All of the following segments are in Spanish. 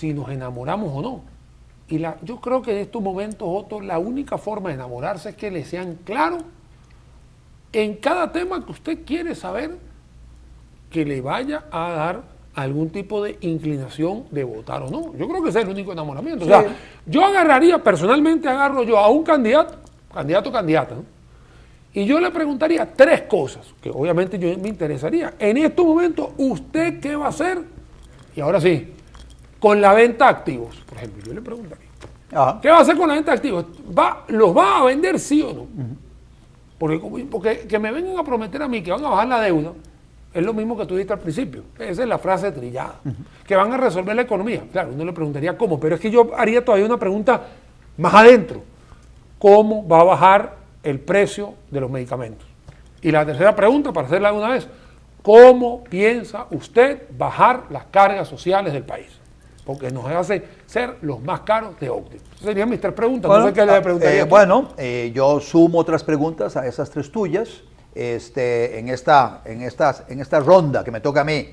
si nos enamoramos o no. Y yo creo que en estos momentos, Otto, la única forma de enamorarse es que le sean claros en cada tema que usted quiere saber, que le vaya a dar algún tipo de inclinación de votar o no. Yo creo que ese es el único enamoramiento. Sí. O sea, yo personalmente agarro yo a un candidato, candidata, ¿no? Y yo le preguntaría 3 cosas, que obviamente yo me interesaría. En estos momentos, ¿usted qué va a hacer? Y ahora sí, con la venta de activos, por ejemplo, yo le preguntaría. Ajá. ¿Qué va a hacer con la venta de activos? ¿Los va a vender sí o no? Porque que me vengan a prometer a mí que van a bajar la deuda, es lo mismo que tú dijiste al principio. Esa es la frase trillada. Que van a resolver la economía. Claro, uno le preguntaría cómo, pero es que yo haría todavía una pregunta más adentro. ¿Cómo va a bajar el precio de los medicamentos? Y la tercera pregunta, para hacerla de una vez, ¿cómo piensa usted bajar las cargas sociales del país? Porque nos hace ser los más caros de Octave. Esas serían mis 3 preguntas. Bueno, no sé qué le preguntaría. Yo sumo otras preguntas a esas 3 tuyas. En esta ronda que me toca a mí,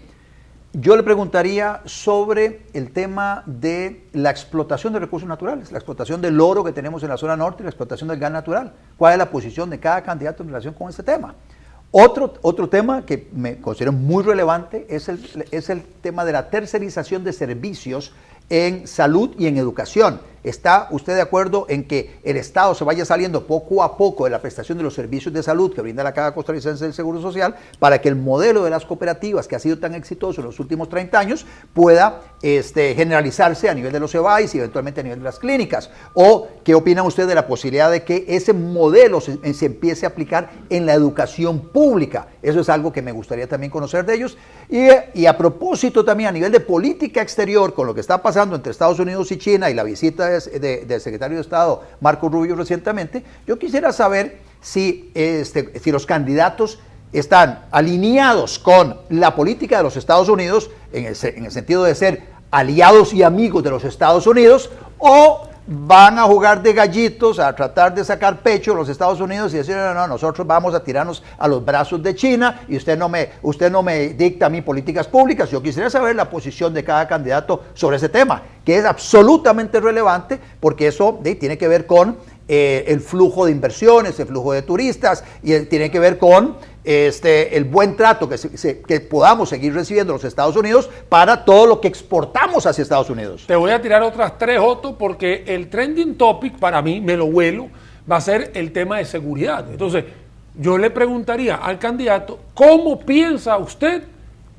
yo le preguntaría sobre el tema de la explotación de recursos naturales, la explotación del oro que tenemos en la zona norte y la explotación del gas natural. ¿Cuál es la posición de cada candidato en relación con este tema? Otro tema que me considero muy relevante es el tema de la tercerización de servicios en salud y en educación. ¿Está usted de acuerdo en que el Estado se vaya saliendo poco a poco de la prestación de los servicios de salud que brinda la Caja Costarricense del Seguro Social para que el modelo de las cooperativas, que ha sido tan exitoso en los últimos 30 años, pueda generalizarse a nivel de los EBAIS y eventualmente a nivel de las clínicas? ¿O qué opina usted de la posibilidad de que ese modelo se empiece a aplicar en la educación pública? Eso es algo que me gustaría también conocer de ellos. Y a propósito también a nivel de política exterior, con lo que está pasando entre Estados Unidos y China y la visita del secretario de Estado Marco Rubio recientemente, yo quisiera saber si los candidatos están alineados con la política de los Estados Unidos en el sentido de ser aliados y amigos de los Estados Unidos, o van a jugar de gallitos, a tratar de sacar pecho los Estados Unidos y decir, no, nosotros vamos a tirarnos a los brazos de China y usted no me dicta a mí políticas públicas. Yo quisiera saber la posición de cada candidato sobre ese tema, que es absolutamente relevante porque eso tiene que ver con el flujo de inversiones, el flujo de turistas, y tiene que ver con el buen trato que podamos seguir recibiendo los Estados Unidos para todo lo que exportamos hacia Estados Unidos. Te voy a tirar otras 3, Otto, porque el trending topic para mí, me lo vuelo, va a ser el tema de seguridad. Entonces, yo le preguntaría al candidato, ¿cómo piensa usted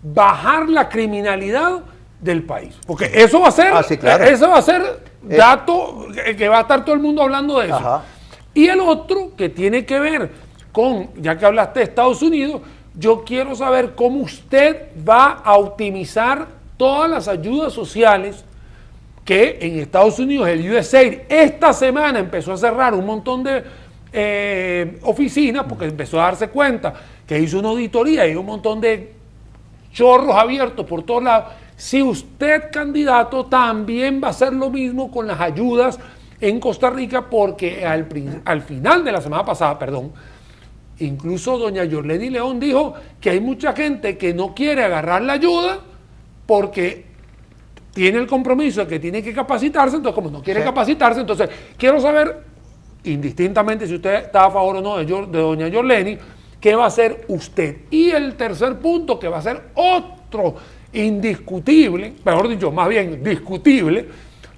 bajar la criminalidad del país? Porque eso va a ser, claro. Eso va a ser dato que va a estar todo el mundo hablando de eso. Ajá. Y el otro que tiene que ver con, ya que hablaste de Estados Unidos, yo quiero saber cómo usted va a optimizar todas las ayudas sociales que en Estados Unidos el USAID esta semana empezó a cerrar un montón de oficinas porque empezó a darse cuenta que hizo una auditoría y un montón de chorros abiertos por todos lados. Si usted, candidato, también va a hacer lo mismo con las ayudas en Costa Rica, porque al final de la semana pasada, incluso doña Yorleni León dijo que hay mucha gente que no quiere agarrar la ayuda porque tiene el compromiso de que tiene que capacitarse, entonces como no quiere capacitarse, entonces quiero saber, indistintamente si usted está a favor o no de doña Yorleni, ¿qué va a hacer usted? Y el tercer punto, que va a ser otro indiscutible, mejor dicho, más bien discutible,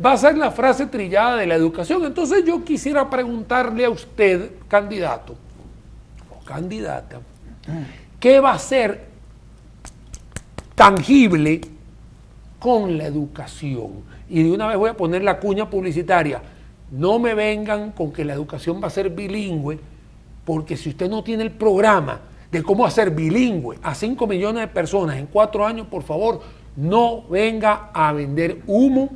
va a ser la frase trillada de la educación. Entonces yo quisiera preguntarle a usted, candidato o candidata, ¿qué va a ser tangible con la educación? Y de una vez voy a poner la cuña publicitaria. No me vengan con que la educación va a ser bilingüe, porque si usted no tiene el programa de cómo hacer bilingüe a 5 millones de personas en 4 años, por favor, no venga a vender humo,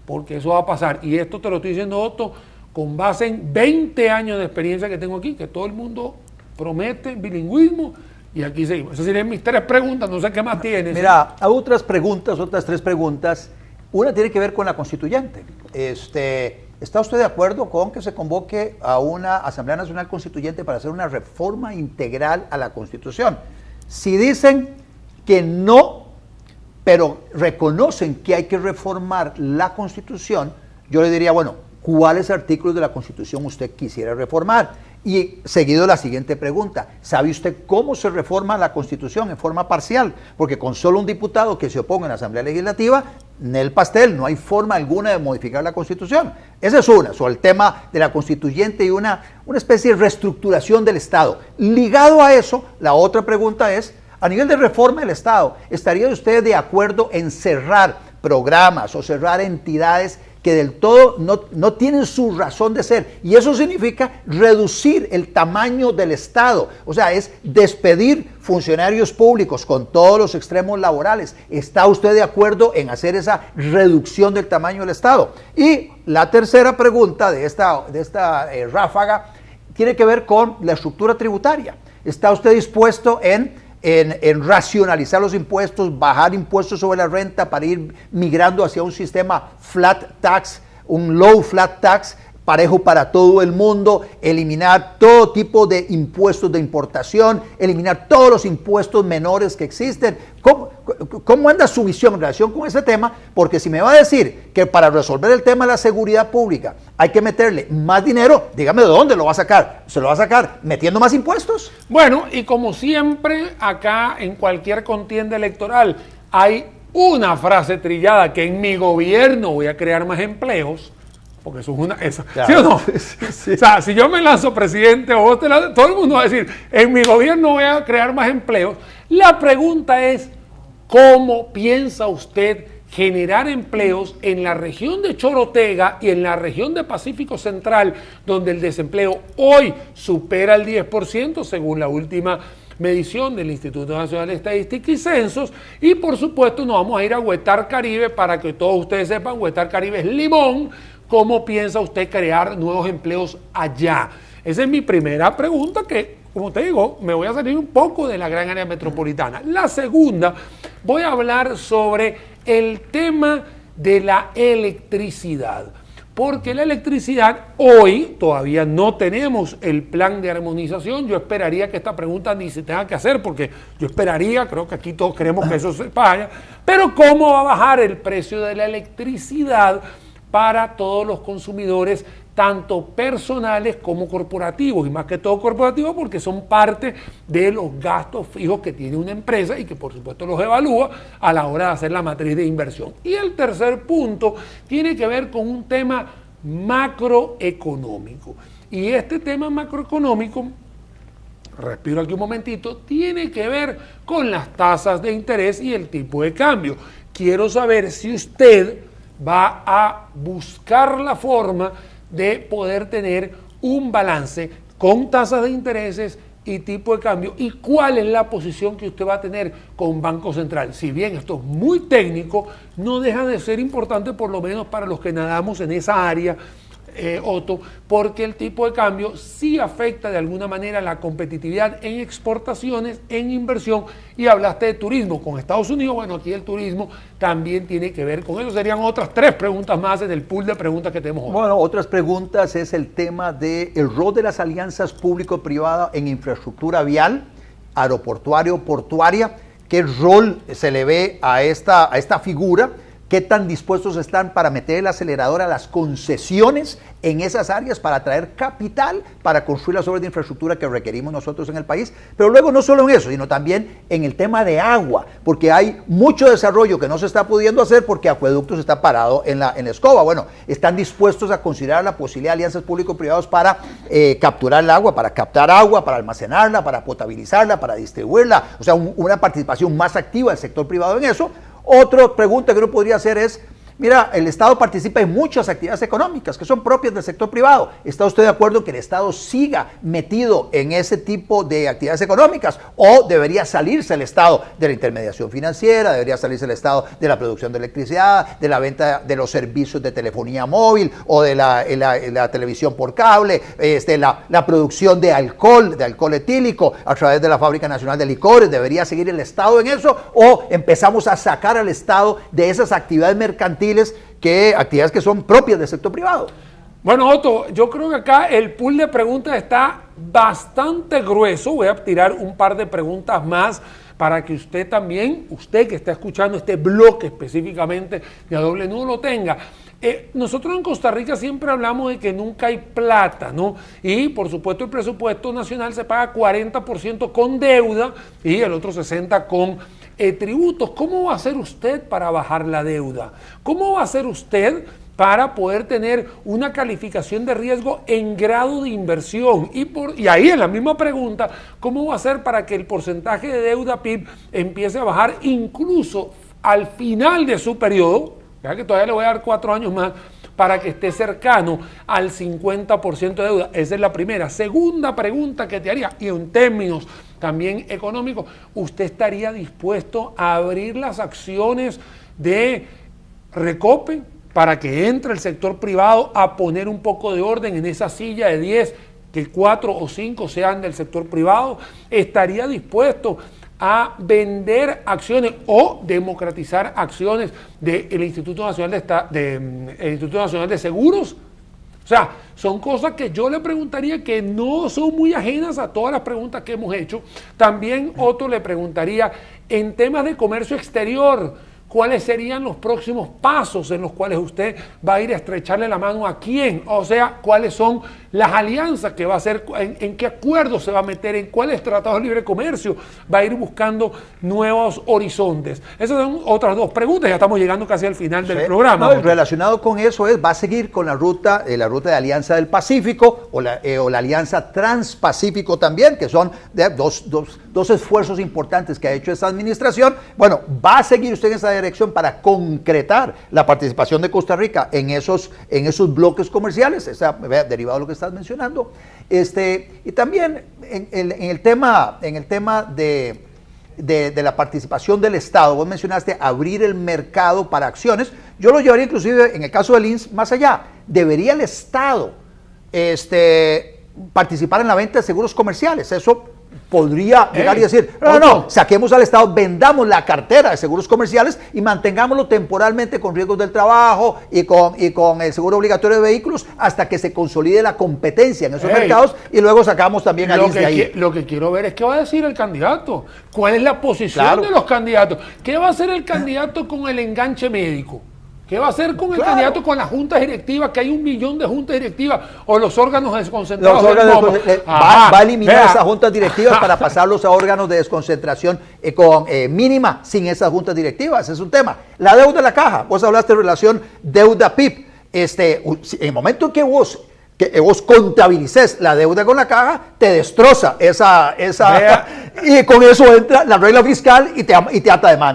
porque eso va a pasar. Y esto te lo estoy diciendo, Otto, con base en 20 años de experiencia que tengo aquí, que todo el mundo promete bilingüismo, y aquí seguimos. Esas serían mis 3 preguntas, no sé qué más tienes. Mira, hay otras 3 preguntas. Una tiene que ver con la constituyente. ¿Está usted de acuerdo con que se convoque a una Asamblea Nacional Constituyente para hacer una reforma integral a la Constitución? Si dicen que no pero reconocen que hay que reformar la Constitución, yo le diría, bueno, ¿cuáles artículos de la Constitución usted quisiera reformar? Y seguido la siguiente pregunta, ¿sabe usted cómo se reforma la Constitución en forma parcial? Porque con solo un diputado que se oponga en la Asamblea Legislativa, en el pastel, no hay forma alguna de modificar la Constitución. Esa es una, sobre el tema de la constituyente y una especie de reestructuración del Estado. Ligado a eso, la otra pregunta es, a nivel de reforma del Estado, ¿estaría usted de acuerdo en cerrar programas o cerrar entidades que del todo no tienen su razón de ser? Y eso significa reducir el tamaño del Estado, o sea, es despedir funcionarios públicos con todos los extremos laborales. ¿Está usted de acuerdo en hacer esa reducción del tamaño del Estado? Y la tercera pregunta de esta ráfaga tiene que ver con la estructura tributaria. ¿Está usted dispuesto en racionalizar los impuestos, bajar impuestos sobre la renta para ir migrando hacia un sistema flat tax, un low flat tax, parejo para todo el mundo, eliminar todo tipo de impuestos de importación, eliminar todos los impuestos menores que existen? ¿Cómo anda su visión en relación con ese tema? Porque si me va a decir que para resolver el tema de la seguridad pública hay que meterle más dinero, dígame de dónde lo va a sacar. ¿Se lo va a sacar metiendo más impuestos? Bueno, y como siempre, acá en cualquier contienda electoral hay una frase trillada, que en mi gobierno voy a crear más empleos. Porque eso es una... Claro. ¿Sí o no? Sí. O sea, si yo me lanzo presidente o todo el mundo va a decir, en mi gobierno voy a crear más empleos. La pregunta es, ¿cómo piensa usted generar empleos en la región de Chorotega y en la región de Pacífico Central, donde el desempleo hoy supera el 10%, según la última medición del Instituto Nacional de Estadística y Censos? Y por supuesto nos vamos a ir a Huetar Caribe, para que todos ustedes sepan, Huetar Caribe es Limón. ¿Cómo piensa usted crear nuevos empleos allá? Esa es mi primera pregunta, que, como te digo, me voy a salir un poco de la gran área metropolitana. La segunda, voy a hablar sobre el tema de la electricidad. Porque la electricidad, hoy todavía no tenemos el plan de armonización. Yo esperaría que esta pregunta ni se tenga que hacer, porque yo esperaría, creo que aquí todos queremos que eso se vaya, pero ¿cómo va a bajar el precio de la electricidad para todos los consumidores, tanto personales como corporativos? Y más que todo corporativos, porque son parte de los gastos fijos que tiene una empresa y que por supuesto los evalúa a la hora de hacer la matriz de inversión. Y el tercer punto tiene que ver con un tema macroeconómico. Y este tema macroeconómico, respiro aquí un momentito, tiene que ver con las tasas de interés y el tipo de cambio. Quiero saber si usted va a buscar la forma de poder tener un balance con tasas de intereses y tipo de cambio, y cuál es la posición que usted va a tener con Banco Central. Si bien esto es muy técnico, no deja de ser importante, por lo menos para los que nadamos en esa área, Otto, porque el tipo de cambio sí afecta de alguna manera la competitividad en exportaciones, en inversión. Y hablaste de turismo con Estados Unidos. Bueno, aquí el turismo también tiene que ver con eso. Serían otras 3 preguntas más en el pool de preguntas que tenemos hoy. Bueno, otras preguntas es el tema del rol de las alianzas público-privadas en infraestructura vial, aeroportuaria o portuaria. ¿Qué rol se le ve a esta figura? ¿Qué tan dispuestos están para meter el acelerador a las concesiones en esas áreas para atraer capital para construir las obras de infraestructura que requerimos nosotros en el país? Pero luego no solo en eso, sino también en el tema de agua, porque hay mucho desarrollo que no se está pudiendo hacer porque Acueductos está parado en la escoba. Bueno, están dispuestos a considerar la posibilidad de alianzas público-privadas para capturar el agua, para captar agua, para almacenarla, para potabilizarla, para distribuirla, o sea, una participación más activa del sector privado en eso. Otra pregunta que uno podría hacer es, mira, el Estado participa en muchas actividades económicas que son propias del sector privado. ¿Está usted de acuerdo en que el Estado siga metido en ese tipo de actividades económicas? ¿O debería salirse el Estado de la intermediación financiera, debería salirse el Estado de la producción de electricidad, de la venta de los servicios de telefonía móvil o de la televisión por cable, la producción de alcohol etílico a través de la Fábrica Nacional de Licores? ¿Debería seguir el Estado en eso? ¿O empezamos a sacar al Estado de esas actividades mercantiles, actividades que son propias del sector privado? Bueno, Otto, yo creo que acá el pool de preguntas está bastante grueso. Voy a tirar un par de preguntas más para que usted también, usted que está escuchando este bloque específicamente de A Doble Nudo, lo tenga. Nosotros en Costa Rica siempre hablamos de que nunca hay plata, ¿no? Y por supuesto el presupuesto nacional se paga 40% con deuda y el otro 60% con tributos. ¿Cómo va a hacer usted para bajar la deuda? ¿Cómo va a hacer usted para poder tener una calificación de riesgo en grado de inversión? Y ahí en la misma pregunta, ¿cómo va a hacer para que el porcentaje de deuda PIB empiece a bajar incluso al final de su periodo? Ya que todavía le voy a dar 4 años más para que esté cercano al 50% de deuda. Esa es la primera. Segunda pregunta que te haría, y en términos también económicos, ¿usted estaría dispuesto a abrir las acciones de Recope para que entre el sector privado a poner un poco de orden en esa silla de 10, que 4 o 5 sean del sector privado? ¿Estaría dispuesto a vender acciones o democratizar acciones del Instituto Nacional Instituto Nacional de Seguros? O sea, son cosas que yo le preguntaría que no son muy ajenas a todas las preguntas que hemos hecho. También otro le preguntaría en temas de comercio exterior, ¿cuáles serían los próximos pasos en los cuales usted va a ir a estrecharle la mano a quién? O sea, ¿cuáles son las alianzas que va a hacer? ¿En qué acuerdos se va a meter? ¿En cuáles tratados de libre comercio va a ir buscando nuevos horizontes? Esas son otras dos preguntas. Ya estamos llegando casi al final del programa. No, relacionado con eso va a seguir con la ruta de Alianza del Pacífico o la Alianza Transpacífico también, que son dos esfuerzos importantes que ha hecho esta administración. Bueno, va a seguir usted en esa dirección para concretar la participación de Costa Rica en esos bloques comerciales, derivado de lo que estás mencionando. Y también en el tema de la participación del Estado, vos mencionaste abrir el mercado para acciones. Yo lo llevaría inclusive en el caso del INS más allá. Debería el Estado participar en la venta de seguros comerciales. Eso podría llegar y decir, no, saquemos al Estado, vendamos la cartera de seguros comerciales y mantengámoslo temporalmente con riesgos del trabajo y con el seguro obligatorio de vehículos hasta que se consolide la competencia en esos mercados y luego sacamos también al INS de ahí. Lo que quiero ver es qué va a decir el candidato, cuál es la posición de los candidatos, qué va a hacer el candidato con el enganche médico. ¿Qué va a hacer con el candidato con las juntas directivas, que hay 1 millón de juntas directivas, o los órganos desconcentrados? Va a eliminar esas juntas directivas para pasarlos a órganos de desconcentración mínima sin esas juntas directivas. Ese es un tema. La deuda de la caja. Vos hablaste de relación deuda-PIB. En el momento que vos contabilices la deuda con la caja, te destroza esa y con eso entra la regla fiscal y te ata de mano.